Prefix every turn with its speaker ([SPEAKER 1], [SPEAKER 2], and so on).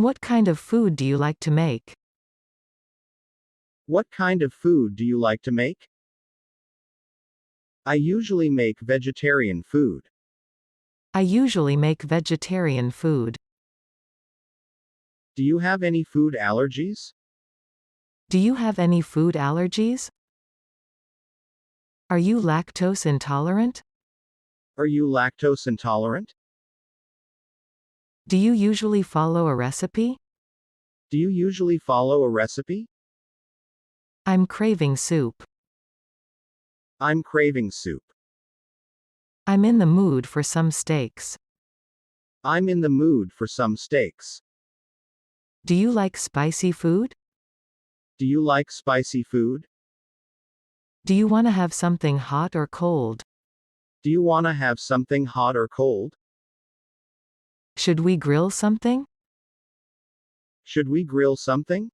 [SPEAKER 1] What kind of food do you like to make?
[SPEAKER 2] What kind of food do you like to make? I usually make vegetarian food.
[SPEAKER 1] I usually make vegetarian food.
[SPEAKER 2] Do you have any food allergies?
[SPEAKER 1] Do you have any food allergies? Are you lactose intolerant?
[SPEAKER 2] Are you lactose intolerant?
[SPEAKER 1] Do you usually follow a recipe?
[SPEAKER 2] Do you usually follow a recipe?
[SPEAKER 1] I'm craving soup.
[SPEAKER 2] I'm craving soup.
[SPEAKER 1] I'm in the mood for some steaks.
[SPEAKER 2] I'm in the mood for some steaks.
[SPEAKER 1] Do you like spicy food?
[SPEAKER 2] Do you like spicy food?
[SPEAKER 1] Do you want to have something hot or cold?
[SPEAKER 2] Do you want to have something hot or cold?
[SPEAKER 1] Should we grill something?
[SPEAKER 2] Should we grill something?